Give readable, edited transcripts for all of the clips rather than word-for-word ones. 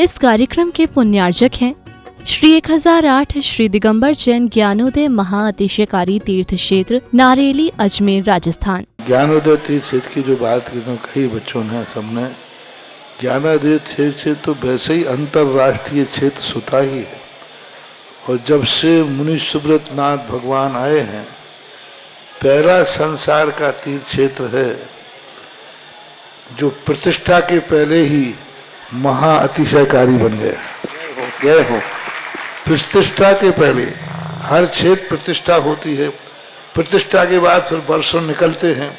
इस कार्यक्रम के पुण्यार्जक हैं श्री 1008 श्री दिगंबर जैन ज्ञानोदय महाअतिशयकारी तीर्थ क्षेत्र नारेली अजमेर राजस्थान। ज्ञानोदय तीर्थ क्षेत्र की जो बात की तो कई बच्चों ने सबने ज्ञानोदय तीर्थ क्षेत्र तो वैसे ही अंतर्राष्ट्रीय क्षेत्र सुता ही है। और जब से मुनि सुब्रत नाथ भगवान आए हैं, पहला संसार का तीर्थ क्षेत्र है जो प्रतिष्ठा के पहले ही महाअतिशयकारी बन गया। जय हो। प्रतिष्ठा के पहले हर क्षेत्र प्रतिष्ठा होती है, प्रतिष्ठा के बाद फिर वर्षों निकलते हैं,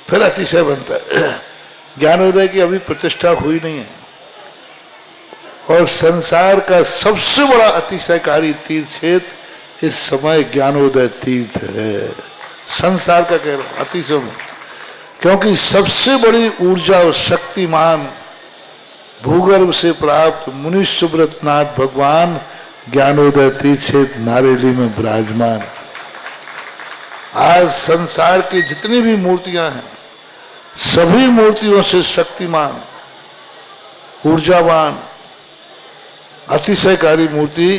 फिर अतिशय बनता है। ज्ञानोदय की अभी प्रतिष्ठा हुई नहीं है और संसार का सबसे बड़ा अतिशयकारी तीर्थ क्षेत्र इस समय ज्ञानोदय तीर्थ है। संसार का कह रहा हूं अतिशय में, क्योंकि सबसे बड़ी ऊर्जा और शक्तिमान भूगर्भ से प्राप्त मुनि सुब्रत नाथ भगवान ज्ञानोदय तीर्थ क्षेत्र नारेली में विराजमान। आज संसार की जितनी भी मूर्तियां हैं, सभी मूर्तियों से शक्तिमान, ऊर्जावान, अतिशयकारी मूर्ति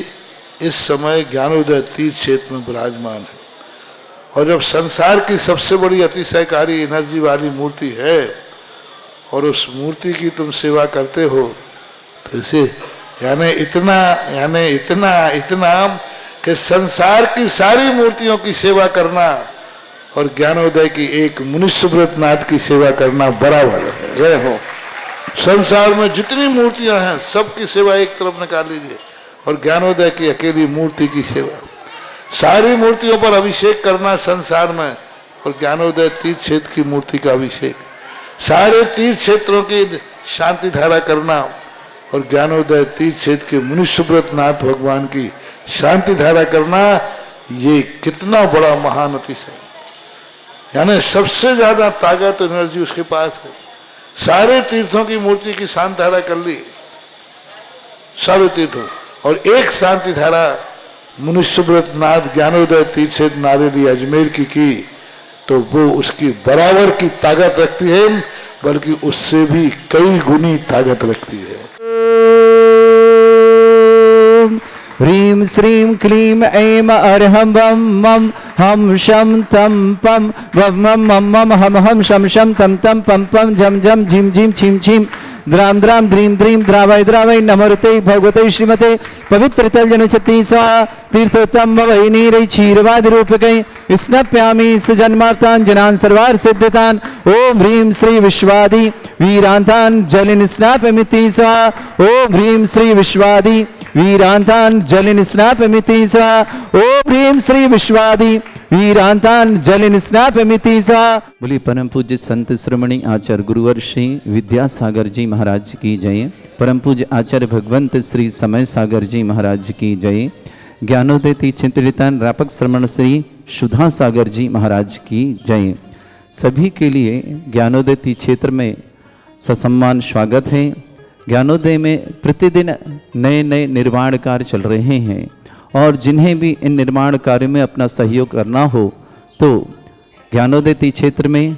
इस समय ज्ञानोदय तीर्थ क्षेत्र में विराजमान है। और जब संसार की सबसे बड़ी अतिशयकारी एनर्जी वाली मूर्ति है और उस मूर्ति की तुम सेवा करते हो, तो इसे यानी इतना कि संसार की सारी मूर्तियों की सेवा करना और ज्ञानोदय की एक मुनि सुब्रत नाथ की सेवा करना बराबर है। जय हो। संसार में जितनी मूर्तियां हैं सबकी सेवा एक तरफ निकाल लीजिए और ज्ञानोदय की अकेली मूर्ति की सेवा। सारी मूर्तियों पर अभिषेक करना संसार में और ज्ञानोदय तीर्थ क्षेत्र की मूर्ति का अभिषेक, सारे तीर्थ क्षेत्रों की शांति धारा करना और ज्ञानोदय तीर्थ क्षेत्र के मुनि सुब्रत नाथ भगवान की शांति धारा करना, ये कितना बड़ा महान अतिशय। यानी सबसे ज्यादा ताकत एनर्जी उसके पास है। सारे तीर्थों की मूर्ति की शांति धारा कर ली, सारे तीर्थों, और एक शांति धारा मुनि सुब्रत नाथ ज्ञानोदय तीर्थ क्षेत्र नारेली अजमेर की तो वो उसकी बराबर की ताकत रखती है, बल्कि उससे भी कई गुनी ताकत रखती है। ह्रीं श्रीं क्लीं ऐं अर्हं वं मं हम शं तं पं वं मं मं मं हम हम शं शं तं तं पं पं झं झं झिं झिं छिं छिं द्रां द्रां द्रीं द्रीं द्रावय द्रावय नमोते भगवते श्रीमते पवित्र तलजनुचति स्वा तीर्थोत्तम वै नीरै क्षीरवादि रूपकै स्नप्यामि सजन्मार्तान् जनान् सर्वार्थ सिद्धतान्। ओम ह्रीं श्री विश्वादि वीरान्तान् जलिन स्नापमिति स्वा। ओम ह्रीं श्री विश्वादि वीरान्तान् जलिन स्नापमिति स्वा। ओम ह्रीं श्री विश्वादि वीरांतान जलिन स्नापमिति सा। बोली परम पूज्य संत श्रमणी आचार्य गुरुवर श्री विद्यासागर जी महाराज की जय। परम पूज्य आचार्य भगवंत श्री समय सागर जी महाराज की जय। ज्ञानोदय तीर्थ चिंतन रापक श्रमण श्री सुधा सागर जी महाराज की जय। सभी के लिए ज्ञानोदय तीर्थ क्षेत्र में ससम्मान स्वागत है। ज्ञानोदय में प्रतिदिन नए नए निर्माण कार्य चल रहे हैं और जिन्हें भी इन निर्माण कार्य में अपना सहयोग करना हो तो ज्ञानोदय तीर्थ क्षेत्र में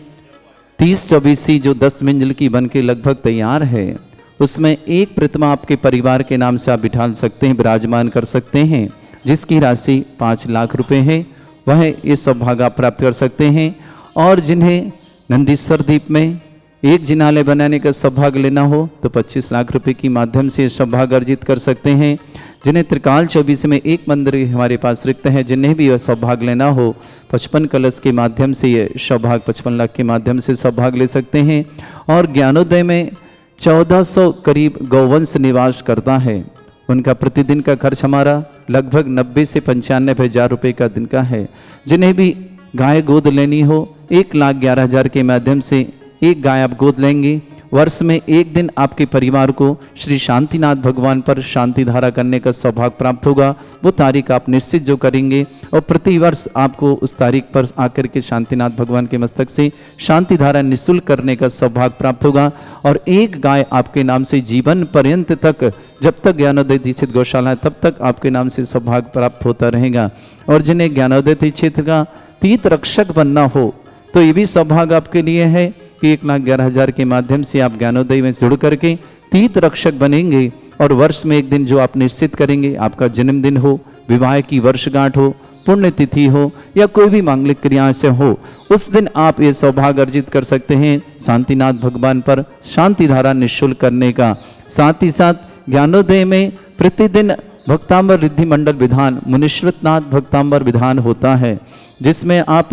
30-24 जो 10 मंजिल की बन के लगभग तैयार है, उसमें एक प्रतिमा आपके परिवार के नाम से आप बिठा सकते हैं, विराजमान कर सकते हैं, जिसकी राशि 5 लाख रुपए है। वह ये सौभाग्य आप प्राप्त कर सकते हैं। और जिन्हें नंदीश्वर द्वीप में एक जिनालय बनाने का सौभाग्य लेना हो तो 25 लाख रुपए के माध्यम से सौभाग्य अर्जित कर सकते हैं। जिन्हें त्रिकाल 24 में एक मंदिर हमारे पास रिक्त है, जिन्हें भी यह सौभाग्य लेना हो 55 कलश के माध्यम से ये सौभाग्य 55 लाख के माध्यम से सौभाग्य ले सकते हैं। और ज्ञानोदय में 1400 करीब गौवंश निवास करता है। उनका प्रतिदिन का खर्च हमारा लगभग 90 से 95 हज़ार रुपये का दिन का है। जिन्हें भी गाय गोद लेनी हो 1,11,000 के माध्यम से एक गाय आप गोद लेंगे। वर्ष में एक दिन आपके परिवार को श्री शांतिनाथ भगवान पर शांति धारा करने का सौभाग्य प्राप्त होगा। वो तारीख आप निश्चित जो करेंगे और प्रति वर्ष आपको उस तारीख पर आकर के शांतिनाथ भगवान के मस्तक से शांति धारा निःशुल्क करने का सौभाग्य प्राप्त होगा। और एक गाय आपके नाम से जीवन पर्यंत तक, जब तक ज्ञानोदय दीक्षित गौशाला है तब तक आपके नाम से सौभाग्य प्राप्त होता रहेगा। और जिन्हें ज्ञानोदय क्षेत्र का तीर्थ रक्षक बनना हो तो ये भी सौभाग्य आपके लिए है कि 1,11,000 के माध्यम से आप ज्ञानोदय में जुड़ करके तीर्थ रक्षक बनेंगे और वर्ष में एक दिन जो आप निश्चित करेंगे, आपका जन्मदिन हो, विवाह की वर्षगांठ हो, पुण्यतिथि हो या कोई भी मांगलिक क्रिया से हो, उस दिन आप ये सौभाग्य अर्जित कर सकते हैं शांतिनाथ भगवान पर शांति धारा निःशुल्क करने का। साथ ही साथ ज्ञानोदय में प्रतिदिन भक्तांबर रिद्धि मंडल विधान, मुनीश्वरनाथ भक्तांबर विधान होता है, जिसमें आप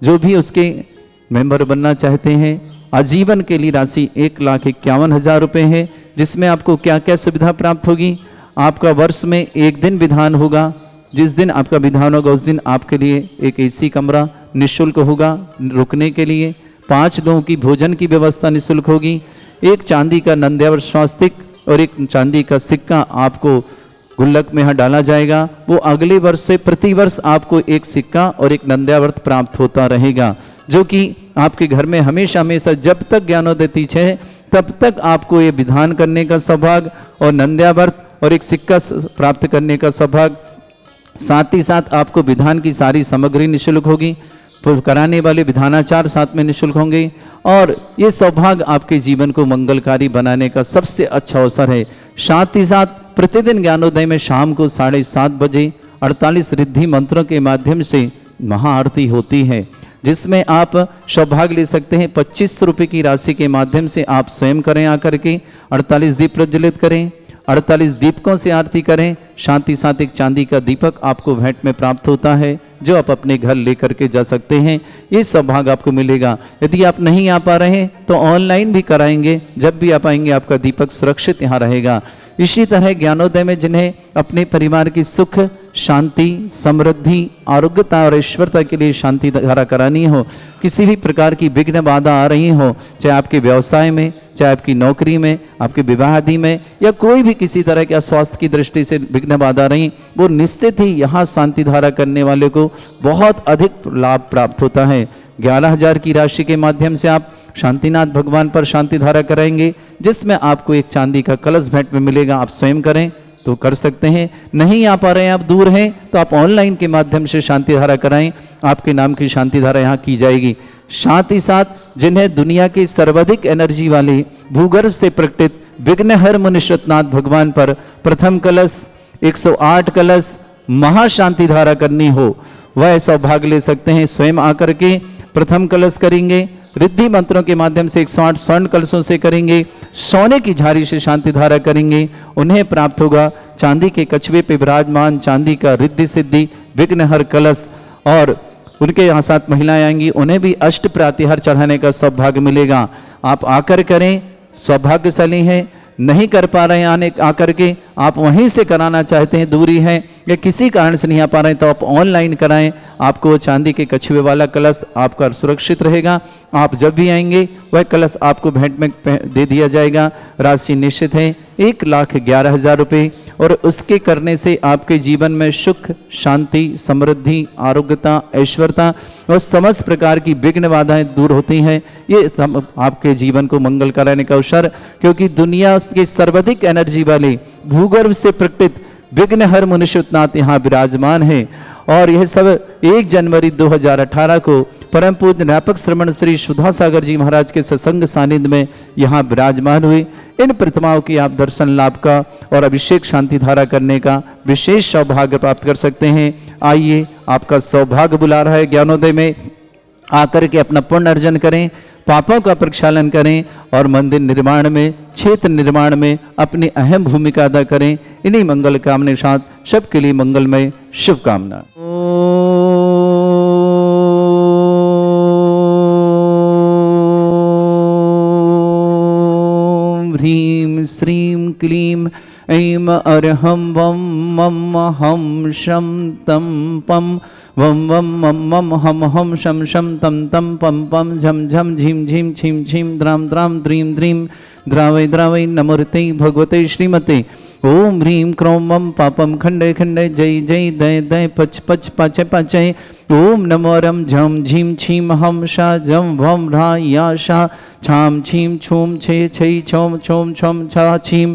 जो भी उसके मेंबर बनना चाहते हैं, आजीवन के लिए राशि 1,51,000 रुपये है, जिसमें आपको क्या क्या सुविधा प्राप्त होगी। आपका वर्ष में एक दिन विधान होगा, जिस दिन आपका विधान होगा उस दिन आपके लिए एक एसी कमरा निःशुल्क होगा रुकने के लिए, 5 लोगों की भोजन की व्यवस्था निःशुल्क होगी, एक चांदी का नंद्यावर स्वास्तिक और एक चांदी का सिक्का आपको गुल्लक में यहाँ डाला जाएगा। वो अगले वर्ष से प्रति वर्ष आपको एक सिक्का और एक नंद्यावर्त प्राप्त होता रहेगा, जो कि आपके घर में हमेशा हमेशा जब तक ज्ञानोदय तिथि है तब तक आपको ये विधान करने का सौभाग्य और नंद्यावर्त और एक सिक्का प्राप्त करने का सौभाग्य। साथ ही साथ आपको विधान की सारी सामग्री निःशुल्क होगी, कराने वाले विधानाचार साथ में निःशुल्क होंगे, और ये सौभाग्य आपके जीवन को मंगलकारी बनाने का सबसे अच्छा अवसर है। साथ ही साथ प्रतिदिन ज्ञानोदय में शाम को 7:30 बजे 48 रिद्धि मंत्रों के माध्यम से महाआरती होती है, जिसमें आप सौभाग्य ले सकते हैं। 25 रुपये की राशि के माध्यम से आप स्वयं करें, आकर के 48 दीप प्रज्वलित करें, 48 दीपकों से आरती करें। साथ ही साथ एक चांदी का दीपक आपको भेंट में प्राप्त होता है, जो आप अपने घर लेकर के जा सकते हैं। ये सौभाग्य आपको मिलेगा। यदि आप नहीं आ पा रहे हैं तो ऑनलाइन भी कराएंगे, जब भी आप आएंगे आपका दीपक सुरक्षित यहाँ रहेगा। इसी तरह ज्ञानोदय में जिन्हें अपने परिवार की सुख, शांति, समृद्धि, आरोग्यता और ईश्वरता के लिए शांति धारा करानी हो, किसी भी प्रकार की विघ्न बाधा आ रही हो, चाहे आपके व्यवसाय में, चाहे आपकी नौकरी में, आपके विवाह आदि में, या कोई भी किसी तरह के स्वास्थ्य की दृष्टि से विघ्न बाधा रही, वो निश्चित ही यहाँ शांति धारा करने वाले को बहुत अधिक लाभ प्राप्त होता है। 11,000 की राशि के माध्यम से आप शांतिनाथ भगवान पर शांति धारा कराएंगे, जिसमें आपको एक चांदी का कलश भेंट में मिलेगा। आप स्वयं करें तो कर सकते हैं, नहीं आ पा रहे हैं, आप दूर हैं, तो आप ऑनलाइन के माध्यम से शांति धारा कराएं, आपके नाम की शांति धारा यहाँ की जाएगी। साथ ही साथ जिन्हें दुनिया के सर्वाधिक एनर्जी वाले भूगर्भ से प्रकटित विघ्नहर मुनीश्वरनाथ भगवान पर प्रथम कलश, 108 कलश महाशांति धारा करनी हो, वह सौभाग्य ले सकते हैं। स्वयं आकर के प्रथम कलश करेंगे, रिद्धि मंत्रों के माध्यम से 108 स्वर्ण कलशों से करेंगे, सोने की झाड़ी से शांति धारा करेंगे, उन्हें प्राप्त होगा चांदी के कछुए पे विराजमान चांदी का रिद्धि सिद्धि विघ्नहर कलश, और उनके यहाँ साथ महिलाएं आएंगी, उन्हें भी अष्ट प्रातिहार चढ़ाने का सौभाग्य मिलेगा। आप आकर करें, सौभाग्यशाली हैं। नहीं कर पा रहे हैं आने आकर के, आप वहीं से कराना चाहते हैं, दूरी है या किसी कारण से नहीं आ पा रहे हैं, तो आप ऑनलाइन कराएं। आपको चांदी के कछुए वाला कलश आपका सुरक्षित रहेगा। आप जब भी आएंगे वह कलश आपको भेंट में दे दिया जाएगा। राशि निश्चित है 1,11,000 रुपये, और उसके करने से आपके जीवन में सुख, शांति, समृद्धि, आरोग्यता, ऐश्वर्यता और समस्त प्रकार की विघ्न बाधाएं दूर होती हैं। ये आपके जीवन को मंगल कराने का अवसर, क्योंकि दुनिया के सर्वाधिक एनर्जी वाले भूगर्भ से प्रकटित विघ्नहर मुनीश्वरनाथ यहाँ विराजमान है। और यह सब 1 जनवरी 2018 को परम पूज्य व्यापक श्रमण श्री सुधा सागर जी महाराज के सत्संग सानिध्य में यहाँ विराजमान हुए। इन प्रतिमाओं की आप दर्शन लाभ का और अभिषेक शांति धारा करने का विशेष सौभाग्य प्राप्त कर सकते हैं। आइए, आपका सौभाग्य बुला रहा है। ज्ञानोदय में आकर के अपना पुण्य अर्जन करें, पापों का प्रक्षालन करें और मंदिर निर्माण में, क्षेत्र निर्माण में अपनी अहम भूमिका अदा करें। इन्हीं मंगल कामना के साथ सबके लिए मंगलमय शुभकामना। ह्रीं श्रीं क्लीं ऐं अरहं वं मं हम शं तं पं वं वं मं मं हम हम शं शं तं तं पं पं झं झं झीं झीं छीं छीं द्रां द्रां द्रीं द्रीं द्रावै द्रावै नमोर्ते भगवते श्रीमते। ओम ह्रीं क्रों मं पापं खंडे खंडे जय जय दय दय पच पच पाचय पाचय। ओम नमो रम झं झीं छीं हम शा जं भं ह्रा या शा छां छीं छूं छे छै छौं छौं छं छा छीं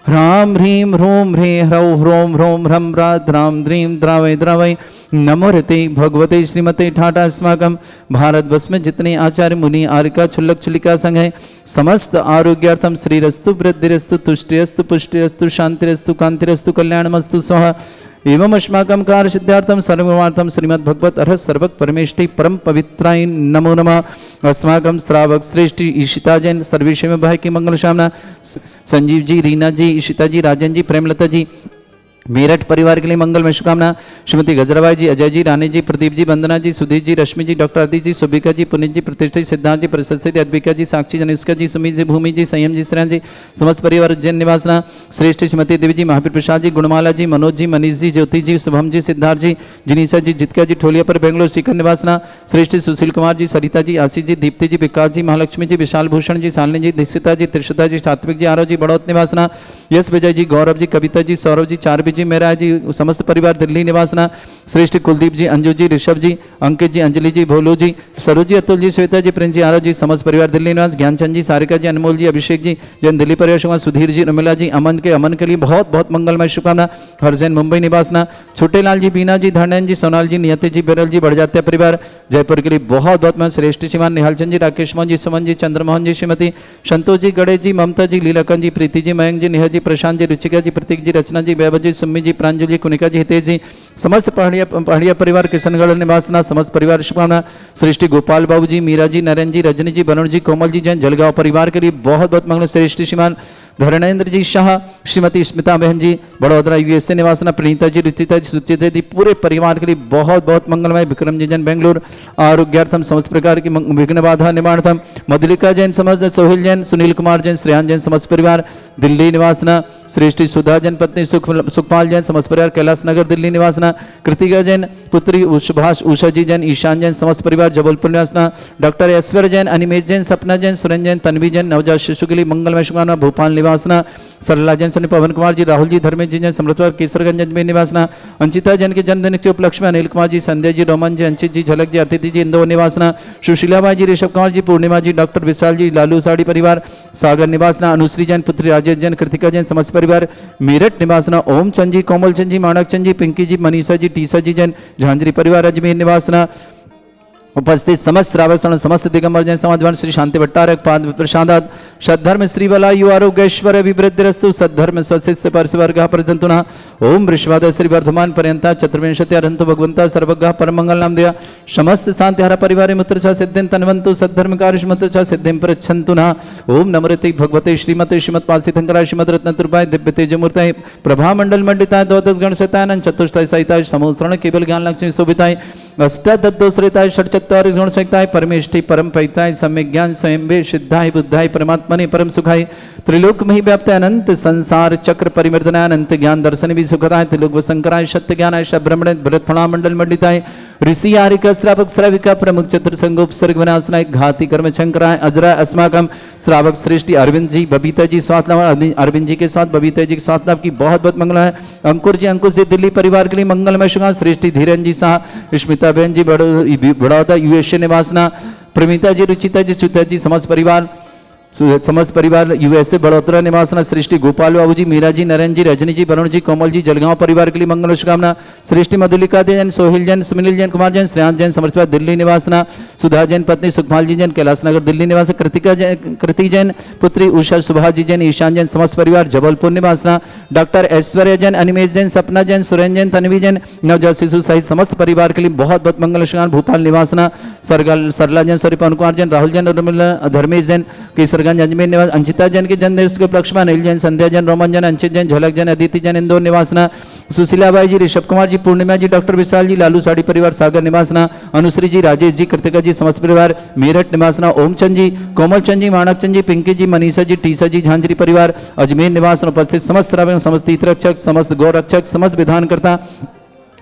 ह्रां ह्रीं ह्रूं ह्रे ह्रौं ह्रौं ह्रौं ह्रं ह्रा द्रां द्रीं द्रावै द्रावै नमो रते भगवते श्रीमते ठाटा अस्माकं भारतवर्ष में जितने आचार्य मुनि आर्यका छुल्लक छुलिका संघ है समस्त आरोग्यार्थम श्रीरस्तु वृद्धिरस्तु तुष्टिरस्तु पुष्टिरस्तु शांतिरस्तु कांतिरस्तु कल्याणमस्तु स्वाहा एवं अस्माकं कार्य सिद्धार्थम सर्वमार्थम श्रीमद् भगवत अर्हत सर्वक परमेष्टि परम पवित्राय नमो नमः। अस्माकं श्रावक श्रेष्ठी ईशिता जैन सर्वेश्वर में भाई की मंगल कामना संजीव जी, रीना जी, ईशिता जी, राजन जी, प्रेमलता जी, मेरठ परिवार के लिए मंगल में शुभकामना। श्रीमती गजराबाई जी, अजय जी, रानी जी, प्रदीप जी, वंदना जी, सुधीर जी, रश्मि जी, डॉक्टर आदि जी, सुबिका जी, पुनीत जी, प्रतिष्ठा जी, सिद्धार्थ जी, प्रशस्ति जी, अद्विका जी, साक्षी जनुष्का जी, सुमित जी, भूमि जी, संयम जी, श्रेयन जी, समस्त परिवार उज्जैन निवासना श्रेष्ठ श्रीमती देवी जी, महावीर प्रसाद जी, गुणमाला जी, मनोज जी, मनीष जी, ज्योति जी, शुभम जी, सिद्धार्थ जी, जिनीसा जी, जितका जी, ठोलिया पर बेंगलोर शिखर निवासना श्रेष्ठ सुशील कुमार जी, सरिता जी, आशीष जी, दीप्ति जी, विकास जी, महालक्ष्मी जी, विशाल भूषण जी, शालिनी जी, दीक्षिता जी, त्रिषिता जी, सात्विक जी, आरव जी, बड़ौत निवासना यश विजय जी, गौरव जी, कविता जी, सौरभ जी, चारबी जी, मेरा जी, समस्त परिवार दिल्ली निवासना श्रेष्ठ कुलदीप जी, अंजू जी, ऋषभ जी, अंकित जी, अंजलि जी, भोलू जी, सरोज जी, अतुल जी, श्वेता जी, प्रिंस जी, आरव जी, समस्त परिवार दिल्ली निवास ज्ञानचंद जी, सारिका जी, अनमोल जी, अभिषेक जी, जैन दिल्ली परिवार सुधीर जी, रमिला जी, अमन के लिए बहुत बहुत मंगलमय शुभकामना। हरजैन मुंबई निवासना छोटेलाल जी, बीना जी, धर्णन जी, सोनाल जी, नियति जी, बिरल जी, बढ़जात्या परिवार जयपुर के लिए बहुत बहुत मैं श्रेष्ठ श्रीमान निहालचंद जी, राकेश मोहन जी, सुमन जी, चंद्रमोहन जी, श्रीमती संतोष जी, गणेश जी, ममता जी, लीलाकंद जी, प्रीति जी, मयंक जी, नेहा जी, प्रशांत जी, रुचिका जी, प्रतीक जी, रचना जी, वैभव जी, सुम्मी जी, प्रांजलि जी, कुनिका जी, हितेश जी, समस्त पहाड़िया परिवार किशनगढ़ निवासना समस्त परिवार शुभकामना। सृष्टि गोपाल बाबू जी, मीरा जी, नरेंद्र जी, रजनी जी, वरुण जी, कोमल जी, जैन जलगांव परिवार के लिए बहुत बहुत मंगल। श्रेष्ठ श्रीमान धर्मेंद्र जी शाह, श्रीमती स्मिता बहन जी, बड़ौदरा यूएसए निवासना, प्रणीता जी, रुचिता जी, सुचिता जी, पूरे परिवार के लिए बहुत बहुत मंगलमय। विक्रम जी जैन बेंगलुरु आरोग्यार्थम समस्त प्रकार की विघ्न बाधा निवारणार्थम। मधुलिका जैन समस्त, सोहिल जैन, सुनील कुमार जैन, श्रेयान जैन समस्त परिवार दिल्ली निवासना। श्रेष्ठी सुधा जैन पत्नी सुखपाल जैन समस्त परिवार कैलाश नगर दिल्ली निवासना। कृतिका जैन पुत्री सुभाष उषा जी जैन, ईशान जैन समस्त परिवार जबलपुर निवासना। डॉक्टर ऐश्वर्य जैन, अनिमेश जैन, सपना जैन, सुरेंद्र जैन, तन्वी जैन नवजात शिशु के लिए मंगलमय शुभकामना भोपाल निवासना। सरला जैन, सोनी पवन कुमार जी, राहुल जी, धर्मेश जी जैन समृतवार केसरगंज अजमेर निवासना। अंशिता जैन के जन्मदिन के उपलक्ष्य में अनिल कुमार जी, संजय जी, रोमन जी, अंशित जी, झलक जी, अतिथि जी इंदौर निवासना। सुशीलाबाई जी, ऋषभ कुमार जी, पूर्णिमा जी, डॉक्टर विशाल जी, लालू साड़ी परिवार सागर निवासना। अनुश्री जैन पुत्री राजेश जैन, कृतिका जैन समस्त परिवार मेरठ निवासना। ओम चंद जी, कोमल चंद जी, माणक चंद जी, पिंकी जी, मनीषा जी, टीसा जी जैन झांझरी परिवार अजमेर निवासना। उपस्थित समस्त श्रावक समस्त दिगंबर जैन समाजवान श्री शांति भट्टारक पाद प्रसादात सद्धर्म श्री वलायु आरोग्यश्वर अभिवृद्धिरस्तु सद्धर्म स्वशिष्य परस्वर्ग प्रजंतुना। ओम वृषवाद श्री वर्धमान पर्यंता चतुर्विंशति अरंतु भगवंता सर्वज्ञ परमंगल नाम दिया समस्त शांति हर परिवार मुत्र छ सिद्धिं तन्वंतु सद्धर्म कार्य मुत्र छ सिद्धिं प्रच्छन्तुना। ओम नमृति भगवते श्रीमते श्रीमत् पासितंकराय श्रीमद रत्नतुर्भाय दिव्य तेजमूर्ताय प्रभा मंडल मंडिताय द्वादश गण सहिताय चतुष्टय सहिताय समोस्रण केवल ज्ञान लक्ष्मी शोभिताय अष्टादशोश्रिताय षट्चत्वारि गुण सहिताय परमेष्टि परम पैताय सम्यक ज्ञान स्वयं वे सिद्धाय बुद्धाय परमात्मने परम सुखाय त्रिलोक में व्याप्त अनंत संसार चक्र परिवर्तनाय अनंत ज्ञान दर्शन भी सुखदाय त्रिलोक वसंकराय सत्य ज्ञानाय ब्रह्मण भरतफणा मंडल मंडिताय ऋषि आरिका श्रावक श्राविका प्रमुख चतुर्संगोप सर्ग विनाशनाय घाती कर्म शंकराय अजरा अस्माकम श्रावक श्रेष्ठी अरविंद जी, बबीता जी स्वास्थ्य लाभ अरविंद जी के साथ बबीता जी के स्वास्थ्य लाभ की बहुत बहुत मंगल है। अंकुर जी, अंकुश जी दिल्ली परिवार के लिए मंगलमय शुभ। श्रेष्ठी धीरन जी शाह, स्मिता बहन जी बड़ौदा यूएसए निवासना। प्रमिता जी, रुचिता जी, सुता जी समस्त परिवार यूएसए बड़ोदरा निवासना। सृष्टि गोपाल बाबू जी, मीरा जी, नरेंद्र जी, रजनी जी, वरुण जी, कोमल जी जलगांव परिवार के लिए मंगल शुभकामना। सृष्टि मधुलिका जैन, सोहिल जैन, सुनील जैन, कुमार जैन, श्रेयांश जैन समर्थ दिल्ली निवासना। सुधा जैन पत्नी सुखपाल जी जैन कैलाश नगर दिल्ली निवास। कृति जैन पुत्री उषा सुभा जी जैन, ईशान जैन समस्त परिवार जबलपुर निवासना। डॉक्टर ऐश्वर्य जैन, अनिमेश जैन, सपना जैन, सुरेंद्र जैन, तन्वी जैन नवजात शिशु सहित समस्त परिवार के लिए बहुत बहुत मंगल शुभकामना भोपाल निवासना। सरला जैन, सॉरी पवन कुमार जैन, राहुल जैन, धर्मेश जैन केसरगंज अजमेर निवास। अंशिता जैन के जन्मदिन के उपलक्ष्य में अनिल जैन, संध्या जैन, रोमन जैन, अंशित जैन, झलक जैन, अदिति जैन इंदौर निवासना। सुशीलाबाई जी, ऋषभ कुमार जी, पूर्णिमा जी, डॉक्टर विशाल जी, लालू साड़ी परिवार सागर निवासना। अनुश्री जी, राजेश जी, कृतिका जी समस्त परिवार मेरठ निवासना। ओम चंद जी, कोमल चंद जी, माणक चंद जी, पिंकी जी, मनीषा जी, टीसा जी, झांझरी परिवार अजमेर निवासना। उपस्थित समस्त श्रावक, समस्त तीर्थरक्षक, समस्त गौरक्षक, समस्त विधानकर्ता,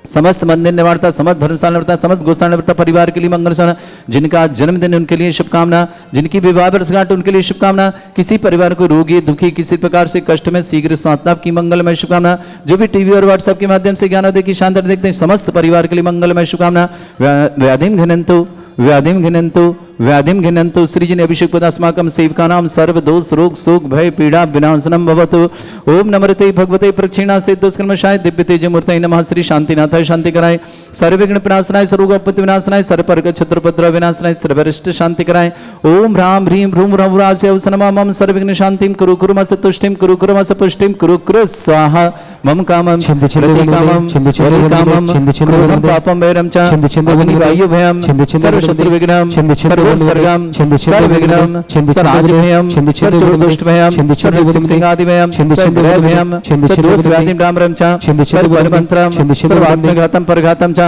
समस्त मंदिर निवारता, समस्त धर्मशाला निवारता, समस्त गोशाला निवारता परिवार के लिए मंगल। जिनका आज जन्मदिन उनके लिए शुभकामना, जिनकी विवाह वर्षगांठ उनके लिए शुभकामना। किसी परिवार को रोगी दुखी किसी प्रकार से कष्ट में शीघ्र स्वास्थ्य लाभ की मंगलमय शुभकामना। जो भी टीवी और व्हाट्सएप के माध्यम से ज्ञानोदय की शानदार देखते हैं समस्त परिवार के लिए मंगलमय शुभकामना। व्याधिम घनंतु व्याधिम घिनन्तु सृजन अभिषेक पदास्माकं सेवकानां सर्व दोष रोग शोक भय पीड़ा विनाशनम भवतु। ओम नमस्ते भगवते प्रक्षिणासे दुष्कर्मशाय दिव्य तेज मूर्तये नमः। श्री शांतिनाथाय शांति कराय, सर्वविघ्न विनाशनाय, सर्वोपत्ति विनाशनाय, सर्वपर्ग छत्रपत्र विनाशनाय, सर्वरिष्ट शांति कराय। ओम ह्रां ह्रीं ह्रूं ह्रौरास्य अवसनमा मम सर्वविघ्न शांतिं कुरु कुरु मस तुष्टिं कुरु कुरु मस पुष्टिं कुरु कुरु स्वाहा। मम कामं क्रोधं पापं वैरं च अग्निवायु भयं सर्वशत्रु विघ्नं सर्वोपसर्गं सर्वविघ्नं सर्वराजभयं सर्वदुष्टभयं सर्वसिंहादिभयं सर्वभयं सर्वदोषव्याधिं डाम्रं च सर्वमन्त्रं सर्वात्मघातं परघातं च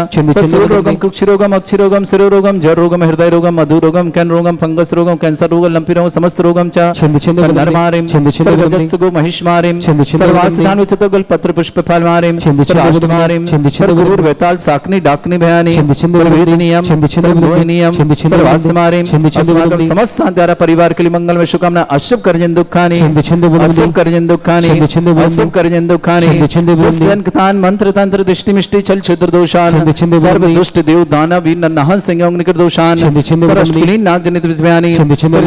सर्वरोगं कुक्षिरोगं अक्षिरोगं शिरोरोगं जड़रोगं हृदयरोगं मधुरोगं कैनरोगं फंगस रोगं कैंसर रोगं लंपी रोगं समस्त रोगं च सर्वधर्मारिं सर्वजस्सुगो महिष्मारिं सर्वासिधानुचितगुल पत्र पुष्प फलमारिं सर्वाष्टमारिं सर्वगुरुर वेताल साकनी डाकनी भयानी सर्ववेदिनीयं सर्वमोहिनीयं सर्वास्मारिं अस्माकं समस्त अंतरा परिवार के लिए मंगल में शुभकामना। अशुभ करजन दुखानी अशुभ करजन दुखानी अशुभ करजन दुखानी दुष्टन मंत्र तंत्र दृष्टि मिष्टि छल छिद्र दोषान सर्व दुष्ट देव दानव वीर नरनाहन संयोग निकर दोषान सर्वष्टलीन नाग जनित विषयानी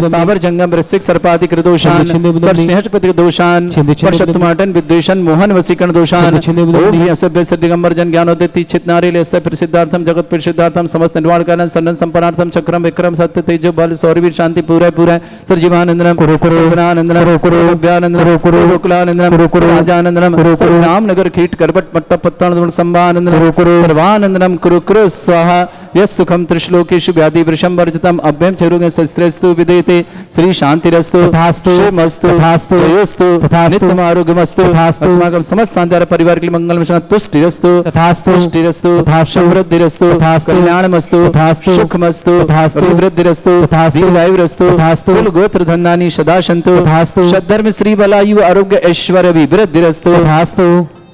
स्थावर जंगम वृश्चिक सर्पादि कृत दोषान सर्वस्नेहपति दोषान परशत्माटन विद्वेषण मोहन वसीकरण दोषान ओम असभ्य दिगंबर जन ज्ञानोदय चित नारी ले प्रसिद्धार्थम जगत प्रसिद्धार्थम समस्त निर्वाण कारण सन्नन संपन्नार्थम चक्रम विक्रम सत्य तेज बल सौरवीर शांति पूरा सर्जीवानंदनम कुरुकुरुनंदनम कुरुभ्यानंदनम कुरुकुलानंदनम कुरुराजानंदनम राम नगर कीट करबट मट्ट पत्तन संभानंदनम सर्वानंदनम कुरुकुरु स्वाहा। यस् सुखम त्रिश्लोकेषु व्याधि वृषम वर्जितम अभ्यम चरुगे शस्त्रेस्तु विदेते श्री शांतिरस्तु तथास्तु शिवमस्तु तथास्तु जयोस्तु तथास्तु नित्यम आरोग्यमस्तु तथास्तु अस्माकं समस्त अंतरा परिवार के लिए मंगल में तुष्टिरस्तु तथास्तु पुष्टिरस्तु तथास्तु समृद्धिरस्तु तथास्तु कल्याणमस्तु तथास्तु सुखमस्तु तथास्तु वृद्धिरस्तु तथास्तु दीर्घायुरस्तु तथास्तु कुल गोत्र धन्यानि सदा सन्तु तथास्तु सद्धर्म श्री बलायु आरोग्य ऐश्वर्य विवृद्धिरस्तु तथास्तु।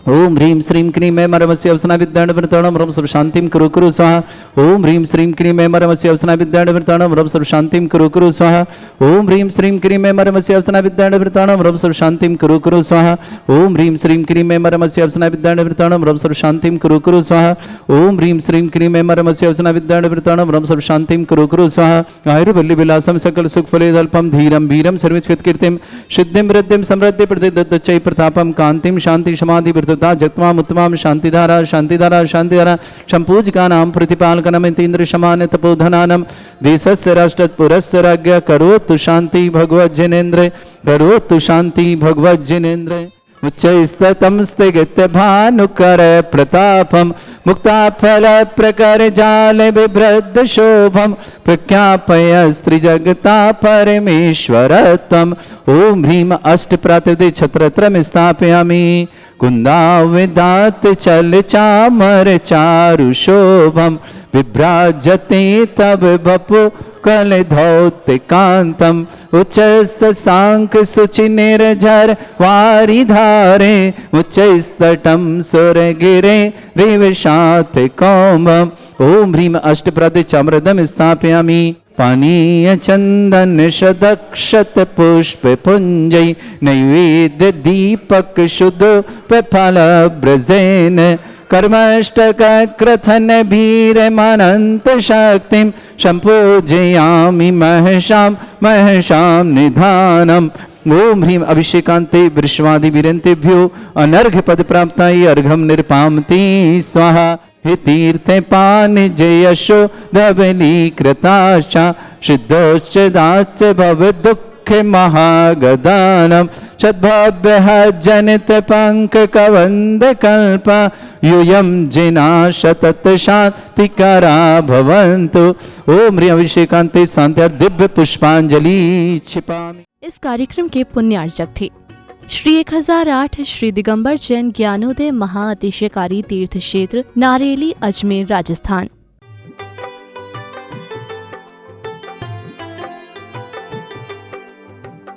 ओम ह्रीं श्रीं क्रीं मैं मरमस्य अवसना विद्याण वृतणम रम सर्व शांतिं कुरु कुरु स्वाहा। ओम ह्रीं श्रीं क्रीं मैं मरमस्य अवसना विद्याण वृतणम रम सर्व शांतिं कुरु कुरु स्वाहा। ओम ह्रीं श्रीं क्रीं मैं मरमस्य अवसना विद्याण वृतणम रम सर्व शांतिं कुरु कुरु स्वाहा। ओम ह्रीं श्रीं क्रीं मैं मरमस्य अवसना विद्याण वृतणम रम सर्व शांतिं कुरु कुरु स्वाहा। ओम ह्रीं श्रीं क्रीं मैं मरमस्य अवसना विद्याण वृतणम रम सर्व शांतिं कुरु कुरु स्वाहा। आयुर्वल्ली विलासम सकल सुख फलेदल्पम धीरम वीरम सर्वचित कीर्तिम सिद्धिं वृद्धिं समृद्धि प्रतिदत्तचै प्रतापम कांतिं शांति समाधि वृद्धता जगत्माम उत्तमाम शांतिधारा शांतिधारा शांतिधारा संपूजिका नाम प्रतिपालकनम इंद्र समान तपोधनानम देशस्य राष्ट्रपुरस्य राज्ञ करोतु शांति भगवत जिनेन्द्र करोतु शांति भगवत जिनेन्द्र उच्चैस्ततं स्थिगित्य भानुकर प्रतापम मुक्ताफल प्रकर जाल बिभ्रद शोभम प्रख्यापय स्त्रीजगता परमेश्वरत्वम्। ओम ह्रीं अष्ट प्रातदे छत्रत्रम स्थापयामि कुन्दाविदात चल चामर चारु शोभम विभ्राजते तब बपु कल धौत कांतम उच्चस्त सांक सुचि निर्झर वारी धारे उच्चस्तटम सुर गिरे रिवशात कौमम। ओम ह्रीं अष्ट प्रति चमृदम स्थापयामि पानीय चंदन शदक्षत पुष्प पुंजय नैवेद्य दीपक शुद्ध फल ब्रजेन कर्मष्टक क्रथन भीर मनंत शक्तिम संपूजयामि महशाम निधानम। ओम ह्रीं अभिषेकांते वृषवादि वीरंतेभ्यो अनर्घ्य पद प्राप्ताय अर्घम निर्पामति स्वाहा। हे तीर्थे पान जयशो धवली कृताशा सिद्धोश्च दाच भव दुख महागदानम सद्भव्य जनित पंक कवंद कल्प यूयम जिना शतत शांतिकरा भवन्तु। ओम ह्रीं अभिषेकांते सांत्या दिव्य पुष्पांजलि क्षिपामि। इस कार्यक्रम के पुण्यार्चक थे श्री 1008 श्री दिगंबर जैन ज्ञानोदय महाअतिशयकारी तीर्थ क्षेत्र नारेली अजमेर राजस्थान।